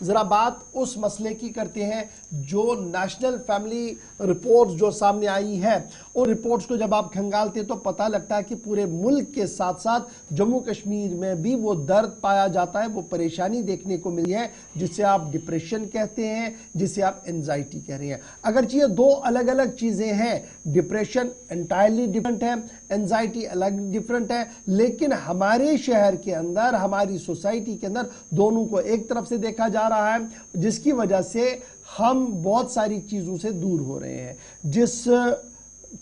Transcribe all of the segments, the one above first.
ذرا بات اس مسئلے کی کرتے ہیں جو نیشنل فیملی رپورٹس جو سامنے آئی ہے، اور رپورٹس کو جب آپ کھنگالتے ہیں تو پتہ لگتا ہے کہ پورے ملک کے ساتھ ساتھ جموں کشمیر میں بھی وہ درد پایا جاتا ہے، وہ پریشانی دیکھنے کو ملی ہے جسے آپ ڈپریشن کہتے ہیں، جسے آپ انزائٹی کہہ رہے ہیں۔ اگرچہ یہ دو الگ الگ چیزیں ہیں، ڈپریشن انٹائرلی ڈیفرنٹ ہے، انزائٹی الگ ڈیفرنٹ ہے، لیکن ہمارے شہر کے اندر، ہماری سوسائٹی کے اندر دونوں کو ایک طرف سے دیکھا جا رہا ہے، جس کی وجہ سے ہم بہت ساری چیزوں سے دور ہو رہے ہیں۔ جس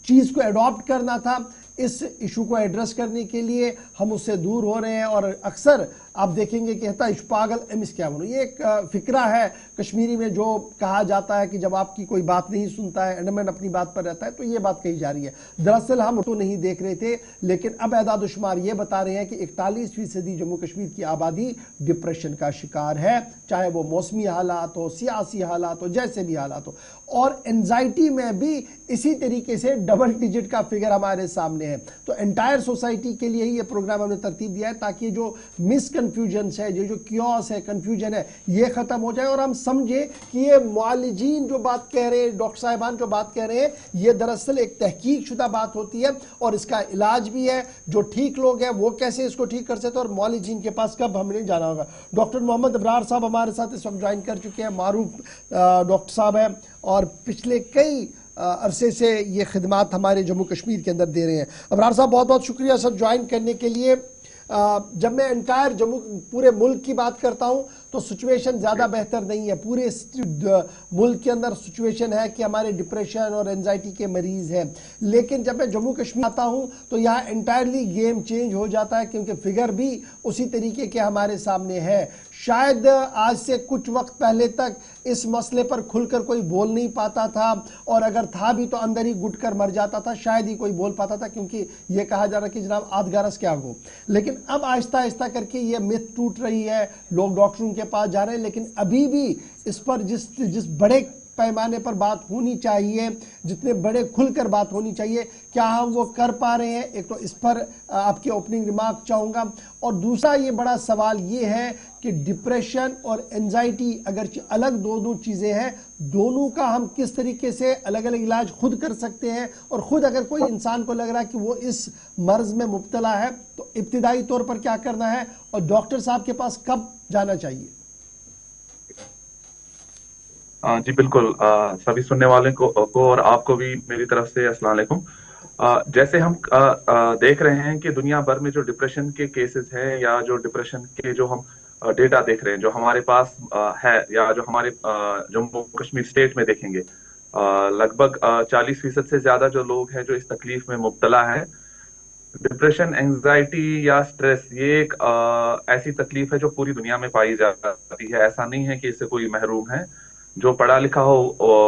چیز کو ایڈاپٹ کرنا تھا، اس ایشو کو ایڈریس کرنے کے لیے ہم اس سے دور ہو رہے ہیں، اور اکثر آپ دیکھیں گے کہتا ہے پاگل امس کیا بنو، یہ ایک فکرہ ہے کشمیری میں جو کہا جاتا ہے کہ جب آپ کی کوئی بات نہیں سنتا ہے، ایڈمنٹ اپنی بات پر رہتا ہے، تو یہ بات کہی جا رہی ہے۔ دراصل ہم تو نہیں دیکھ رہے تھے، لیکن اب اعداد و شمار یہ بتا رہے ہیں کہ 41% جموں کشمیر کی آبادی ڈپریشن کا شکار ہے، چاہے وہ موسمی حالات ہو، سیاسی حالات ہو، جیسے بھی حالات ہو، اور انزائٹی میں بھی اسی طریقے سے ڈبل ڈیجٹ کا فگر ہمارے سامنے ہے۔ تو انٹائر سوسائٹی کے لیے ہی یہ پروگرام ہم نے ترتیب دیا ہے تاکہ جو مس کنفیوژنس ہے، جو کیوس ہے، کنفیوژن ہے، یہ ختم ہو جائے اور ہم سمجھیں کہ یہ معالجین جو بات کہہ رہے ہیں، ڈاکٹر صاحبان جو بات کہہ رہے ہیں، یہ دراصل ایک تحقیق شدہ بات ہوتی ہے اور اس کا علاج بھی ہے۔ جو ٹھیک لوگ ہیں وہ کیسے اس کو ٹھیک کر سکتے ہیں، اور معالجین کے پاس کب ہم نے جانا ہوگا۔ ڈاکٹر محمد ابرار صاحب ہمارے ساتھ اس وقت جوائن کر چکے ہیں، معروف ڈاکٹر صاحب ہیں اور پچھلے کئی عرصے سے یہ خدمات ہمارے جموں کشمیر کے اندر دے رہے ہیں۔ ابرار صاحب بہت بہت شکریہ سر جوائن کرنے کے لیے۔ جب میں انٹائر پورے ملک کی بات کرتا ہوں تو سچویشن زیادہ بہتر نہیں ہے، پورے ملک کے اندر سچویشن ہے کہ ہمارے ڈپریشن اور انزائٹی کے مریض ہیں، لیکن جب میں جموں کشمیر آتا ہوں تو یہاں انٹائرلی گیم چینج ہو جاتا ہے، کیونکہ فگر بھی اسی طریقے کے ہمارے سامنے ہے۔ شاید آج سے کچھ وقت پہلے تک اس مسئلے پر کھل کر کوئی بول نہیں پاتا تھا، اور اگر تھا بھی تو اندر ہی گھٹ کر مر جاتا تھا، شاید ہی کوئی بول پاتا تھا، کیونکہ یہ کہا جا رہا کہ جناب آدھگارس کیا گو۔ لیکن اب آہستہ آہستہ کر کے یہ مت ٹوٹ رہی ہے، لوگ ڈاکٹروں کے پاس جا رہے ہیں، لیکن ابھی بھی اس پر جس بڑے پیمانے پر بات ہونی چاہیے، جتنے بڑے کھل کر بات ہونی چاہیے، کیا ہم وہ کر پا رہے ہیں؟ ایک تو اس پر آپ کے اوپننگ ریمارک چاہوں گا، اور دوسرا یہ بڑا سوال یہ ہے کہ ڈپریشن اور انزائٹی اگرچہ الگ دونوں چیزیں ہیں، دونوں کا ہم کس طریقے سے الگ الگ علاج خود کر سکتے ہیں، اور خود اگر کوئی انسان کو لگ رہا ہے کہ وہ اس مرض میں مبتلا ہے تو ابتدائی طور پر کیا کرنا ہے، اور ڈاکٹر صاحب کے پاس کب جانا چاہیے؟ جی بالکل، سبھی سننے والے کو اور آپ کو بھی میری طرف سے السلام علیکم۔ جیسے ہم دیکھ رہے ہیں کہ دنیا بھر میں جو ڈپریشن کے کیسز ہیں، یا جو ڈپریشن کے جو ہم ڈیٹا دیکھ رہے ہیں، جو ہمارے پاس ہے، یا جو ہمارے جموں کشمیر اسٹیٹ میں دیکھیں گے، لگ بھگ 40% سے زیادہ جو لوگ ہیں جو اس تکلیف میں مبتلا ہیں۔ ڈپریشن، اینگزائٹی یا سٹریس، یہ ایک ایسی تکلیف ہے جو پوری دنیا میں پائی جاتی ہے۔ ایسا نہیں ہے کہ اس سے کوئی محروم ہے۔ جو پڑھا لکھا ہو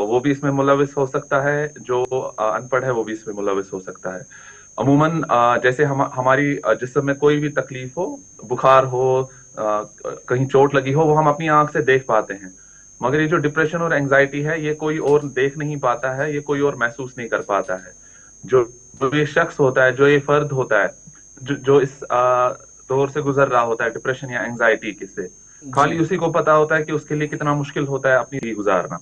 وہ بھی اس میں ملوث ہو سکتا ہے، جو ان پڑھ ہے وہ بھی اس میں ملوث ہو سکتا ہے۔ عموماً جیسے ہماری جسم میں کوئی بھی تکلیف ہو، بخار ہو، کہیں چوٹ لگی ہو، وہ ہم اپنی آنکھ سے دیکھ پاتے ہیں، مگر یہ جو ڈپریشن اور اینگزائٹی ہے، یہ کوئی اور دیکھ نہیں پاتا ہے، یہ کوئی اور محسوس نہیں کر پاتا ہے۔ جو یہ شخص ہوتا ہے، جو یہ فرد ہوتا ہے، جو اس دور سے گزر رہا ہوتا ہے ڈپریشن یا اینگزائٹی کے سے، خالی اسی کو پتا ہوتا ہے کہ اس کے لیے کتنا مشکل ہوتا ہے اپنی زندگی گزارنا۔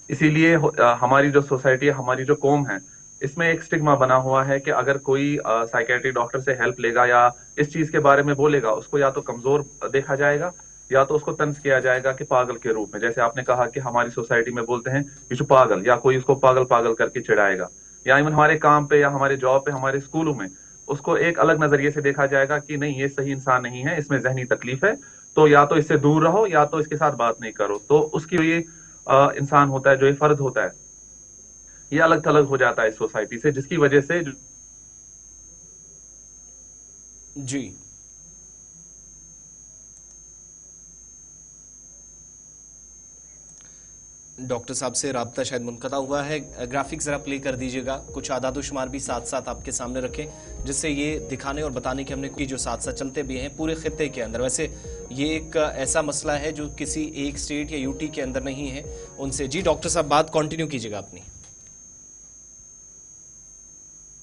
اسی لیے ہماری جو سوسائٹی ہے، ہماری جو قوم ہے، اس میں ایک سٹگما بنا ہوا ہے کہ اگر کوئی سائیکیٹری ڈاکٹر سے ہیلپ لے گا یا اس چیز کے بارے میں بولے گا، اس کو یا تو کمزور دیکھا جائے گا، یا تو اس کو طنز کیا جائے گا کہ پاگل کے روپ میں، جیسے آپ نے کہا کہ ہماری سوسائٹی میں بولتے ہیں یہ جو پاگل، یا کوئی اس کو پاگل پاگل کر کے چڑھائے گا، یا ایون ہمارے کام پہ یا ہمارے جاب پہ، ہمارے اسکولوں میں اس کو ایک الگ نظریے سے دیکھا جائے گا کہ نہیں، یہ صحیح انسان نہیں ہے، اس میں ذہنی تکلیف ہے، تو یا تو اس سے دور رہو یا تو اس کے ساتھ بات نہیں کرو۔ تو اس کی یہ انسان ہوتا ہے، جو یہ فرد ہوتا ہے، یہ الگ تھلگ ہو جاتا ہے اس سوسائٹی سے، جس کی وجہ سے جی ڈاکٹر صاحب سے رابطہ شاید منقطع ہوا ہے۔ گرافک ذرا پلے کر دیجیے گا، کچھ اعداد و شمار بھی ساتھ ساتھ آپ کے سامنے رکھیں، جس سے یہ دکھانے اور بتانے کہ ہم نے کی جو ساتھ ساتھ چلتے بھی ہیں پورے خطے کے اندر۔ ویسے یہ ایک ایسا مسئلہ ہے جو کسی ایک اسٹیٹ یا یو ٹی کے اندر نہیں ہے ان سے۔ جی ڈاکٹر صاحب بات کنٹینیو کیجیے گا اپنی۔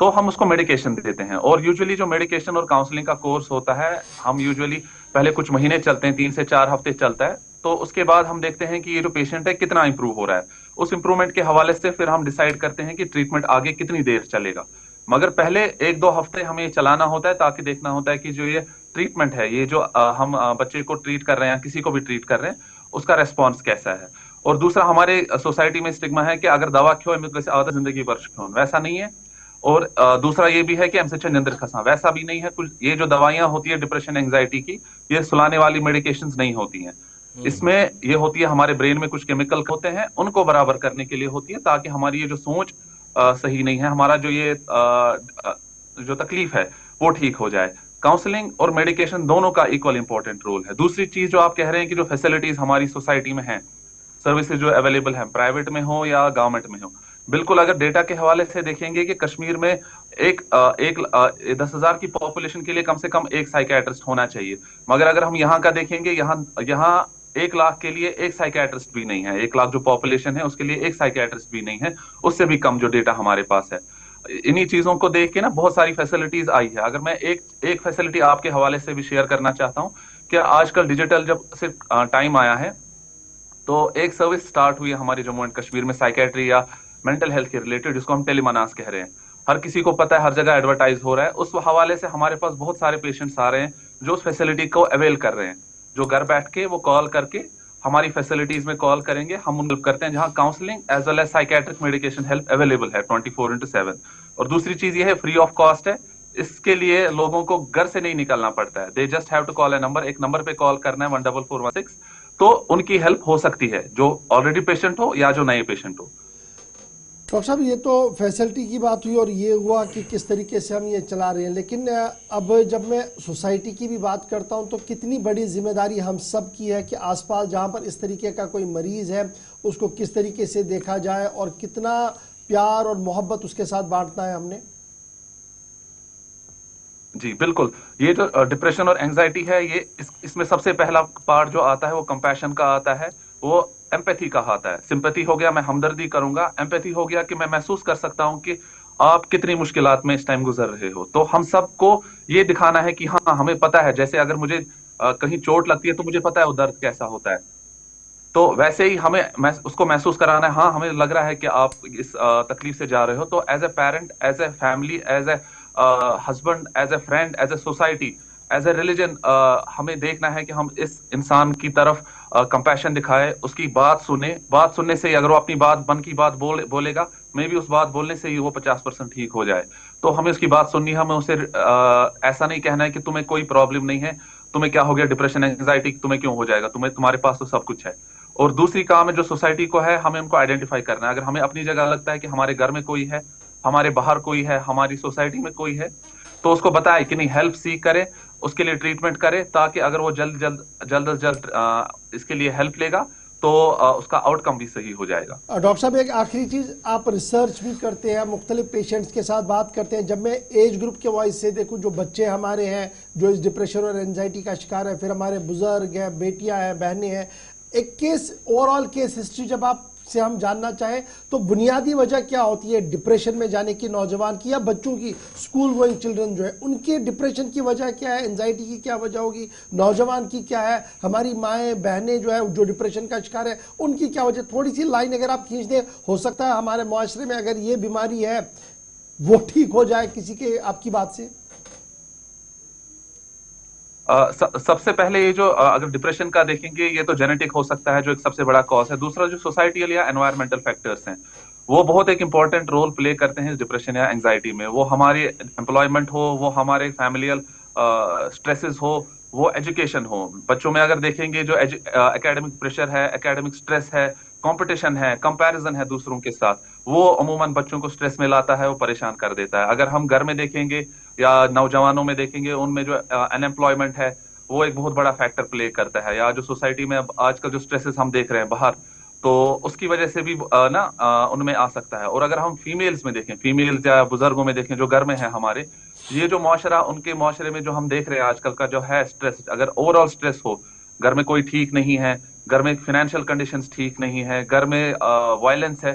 تو ہم اس کو میڈیکیشن دیتے ہیں. اور یوزلی جو میڈیکیشن اور کاؤنسلنگ کا کورس ہوتا ہے, ہم یوزلی پہلے کچھ مہینے چلتے ہیں, 3 سے 4 ہفتے چلتا ہے. تو اس کے بعد ہم دیکھتے ہیں کہ یہ جو پیشنٹ ہے کتنا امپروو ہو رہا ہے. اس امپروومنٹ کے حوالے سے پھر ہم ڈیسائیڈ کرتے ہیں کہ ٹریٹمنٹ آگے کتنی دیر چلے گا. مگر پہلے 1-2 ہفتے ہمیں یہ چلانا ہوتا ہے تاکہ دیکھنا ہوتا ہے کہ جو یہ ٹریٹمنٹ ہے, یہ جو ہم بچے کو ٹریٹ کر رہے ہیں, کسی کو بھی ٹریٹ کر رہے ہیں, اس کا ریسپانس کیسا ہے. اور دوسرا, ہمارے سوسائٹی میں اسٹگما ہے کہ اگر دوا کھو ویسے آدھا زندگی برش کھو, ویسا نہیں ہے. اور دوسرا یہ بھی ہے کہ ہم سے نندر کھساں, ویسا بھی نہیں ہے. کچھ یہ جو دوائیاں ہوتی ہے ڈپریشن اینگزائٹی کی, یہ سلانے والی میڈیکیشنز نہیں ہوتی ہیں. اس میں یہ ہوتی ہے ہمارے برین میں کچھ کیمیکل ہوتے ہیں, ان کو برابر کرنے کے لیے ہوتی ہے تاکہ ہماری یہ جو سوچ صحیح نہیں ہے, ہمارا جو یہ جو تکلیف ہے وہ ٹھیک ہو جائے. کاؤنسلنگ اور میڈیکیشن دونوں کا ایکول امپورٹنٹ رول ہے. دوسری چیز جو آپ کہہ رہے ہیں کہ جو فیسلٹیز ہماری سوسائٹی میں ہیں, سروسز جو اویلیبل ہیں, پرائیویٹ میں ہو یا گورنمنٹ میں ہو, بالکل اگر ڈیٹا کے حوالے سے دیکھیں گے کہ کشمیر میں ایک 10,000 کی پاپولیشن کے لیے کم سے کم ایک سائیکیٹرسٹ ہونا چاہیے. مگر اگر ہم یہاں کا دیکھیں گے, یہاں 1 لاکھ کے لیے ایک سائیکیٹرسٹ بھی نہیں ہے. 1 لاکھ جو پاپولیشن ہے اس کے لیے ایک سائیکیٹرسٹ بھی نہیں ہے, اس سے بھی کم جو ڈیٹا ہمارے پاس ہے. انہی چیزوں کو دیکھ کے نا بہت ساری فیسلٹیز آئی ہے. اگر میں ایک فیسلٹی آپ کے حوالے سے بھی شیئر کرنا چاہتا ہوں کہ آج کل ڈیجیٹل جب سے ٹائم آیا ہے تو ایک سروس سٹارٹ ہوئی ہے ہماری جموں اینڈ کشمیر میں, سائیکیٹری یا مینٹل ہیلتھ کے ریلیٹڈ, جس کو ہم ٹیلی مناس کہہ رہے ہیں. ہر کسی کو پتا ہے, ہر جگہ ایڈورٹائز ہو رہا ہے. اس حوالے سے ہمارے پاس بہت سارے پیشنٹس آ رہے ہیں جو اس فیسلٹی کو اویل کر رہے ہیں, جو گھر بیٹھ کے وہ کال کر کے ہماری فیسلٹیز میں کال کریں گے, ہم ان کرتے ہیں جہاں counselling as well as psychiatric medication help available ہے 24/7. اور دوسری چیز یہ ہے فری آف کاسٹ ہے. اس کے لیے لوگوں کو گھر سے نہیں نکلنا پڑتا ہے. They just have to call a number, ایک نمبر پہ کال کرنا ہے 14416, تو ان کی ہیلپ ہو سکتی ہے, جو آلریڈی پیشنٹ ہو یا جو نئے پیشنٹ ہو. ڈاکٹر صاحب یہ تو فیسلٹی کی بات ہوئی اور یہ ہوا کہ کس طریقے سے ہم یہ چلا رہے ہیں, لیکن اب جب میں سوسائٹی کی بھی بات کرتا ہوں تو کتنی بڑی ذمہ داری ہم سب کی ہے کہ آس پاس جہاں پر اس طریقے کا کوئی مریض ہے اس کو کس طریقے سے دیکھا جائے اور کتنا پیار اور محبت اس کے ساتھ بانٹنا ہے ہم نے. جی بالکل, یہ جو ڈپریشن اور اینگزائٹی ہے, یہ اس میں سب سے پہلا پارٹ جو آتا ہے وہ کمپیشن کا آتا ہے, وہ ایمپیتھی کا آتا ہے. سمپیتھی ہو گیا میں ہمدردی کروں گا, ایمپیتھی ہو گیا کہ میں محسوس کر سکتا ہوں کہ آپ کتنی مشکلات میں اس ٹائم گزر رہے ہو. تو ہم سب کو یہ دکھانا ہے کہ ہاں ہمیں پتا ہے, جیسے اگر مجھے کہیں چوٹ لگتی ہے تو مجھے پتا ہے وہ درد کیسا ہوتا ہے, تو ویسے ہی ہمیں اس کو محسوس کرانا ہے, ہاں ہمیں لگ رہا ہے کہ آپ اس تکلیف سے جا رہے ہو. تو as a parent, as a family, as a husband, as a friend, as a society, as a religion, ہمیں دیکھنا ہے کہ ہم اس انسان کی طرف کمپیشن دکھائے, اس کی بات سنیں. بات سننے سے ہی اگر وہ اپنی من کی بات بولے گا, میں بھی اس بات بولنے سے ہی وہ 50% ٹھیک ہو جائے. تو ہمیں اس کی بات سننی ہے, ہمیں اسے ایسا نہیں کہنا ہے کہ تمہیں کوئی پرابلم نہیں ہے, تمہیں کیا ہو گیا ڈپریشن اینگزائٹی, تمہیں کیوں ہو جائے گا, تمہارے پاس تو سب کچھ ہے. اور دوسری کام ہے جو سوسائٹی کو ہے, ہمیں ان کو آئیڈینٹیفائی کرنا ہے. اگر ہمیں اپنی جگہ لگتا ہے کہ ہمارے گھر میں کوئی ہے, ہمارے باہر کوئی ہے, ہماری سوسائٹی میں کوئی ہے, تو اس کو بتائے کہ نہیں, ہیلپ سیک کرے, اس کے لیے ٹریٹمنٹ کرے, تاکہ اگر وہ جلد از جلد اس کے لیے ہیلپ لے گا تو اس کا آؤٹ کم بھی صحیح ہو جائے گا. ڈاکٹر صاحب ایک آخری چیز, آپ ریسرچ بھی کرتے ہیں, مختلف پیشنٹس کے ساتھ بات کرتے ہیں. جب میں ایج گروپ کے وائز سے دیکھوں, جو بچے ہمارے ہیں جو اس ڈپریشن اور اینزائٹی کا شکار ہے, پھر ہمارے بزرگ ہیں, بیٹیاں ہیں, بہنیں ہیں, ایک case over all case history جب آپ سے ہم جاننا چاہیں تو بنیادی وجہ کیا ہوتی ہے ڈپریشن میں جانے کی, نوجوان کی یا بچوں کی, اسکول گوئنگ چلڈرن جو ہے ان کے ڈپریشن کی وجہ کیا ہے, انزائٹی کی کیا وجہ ہوگی, نوجوان کی کیا ہے, ہماری مائیں بہنیں جو ہے جو ڈپریشن کا شکار ہے ان کی کیا وجہ. تھوڑی سی لائن اگر آپ کھینچ دیں, ہو سکتا ہے ہمارے معاشرے میں اگر یہ بیماری ہے وہ ٹھیک ہو جائے کسی کے آپ کی بات سے. سب سے پہلے یہ جو اگر ڈپریشن کا دیکھیں گے, یہ تو جینیٹک ہو سکتا ہے جو ایک سب سے بڑا کاز ہے. دوسرا جو سوسائٹیل یا انوائرمنٹل فیکٹرز ہیں وہ بہت ایک امپورٹنٹ رول پلے کرتے ہیں ڈپریشن یا انگزائٹی میں. وہ ہماری امپلائمنٹ ہو, وہ ہمارے فیملیل اسٹریسز ہو, وہ ایجوکیشن ہو. بچوں میں اگر دیکھیں گے جو اکیڈمک پریشر ہے, اکیڈمک اسٹریس ہے, کمپٹیشن ہے, کمپیریزن ہے دوسروں کے ساتھ, وہ عموماً بچوں کو اسٹریس میں لاتا ہے, وہ پریشان کر دیتا ہے. اگر ہم گھر میں دیکھیں گے یا نوجوانوں میں دیکھیں گے, ان میں جو ان ایمپلائمنٹ ہے وہ ایک بہت بڑا فیکٹر پلے کرتا ہے. یا جو سوسائٹی میں اب آج کل جو اسٹریسز ہم دیکھ رہے ہیں باہر, تو اس کی وجہ سے بھی ان میں آ سکتا ہے. اور اگر ہم فیمیلز میں دیکھیں, فیمیلز یا بزرگوں میں دیکھیں جو گھر میں ہیں ہمارے, یہ جو معاشرہ, ان کے معاشرے میں جو ہم دیکھ رہے ہیں آج کل کا جو ہے اسٹریس, اگر اوور آل اسٹریس ہو, گھر میں کوئی ٹھیک نہیں ہے, گھر میں فائنینشیل کنڈیشنز ٹھیک نہیں ہے, گھر میں وائلنس ہے,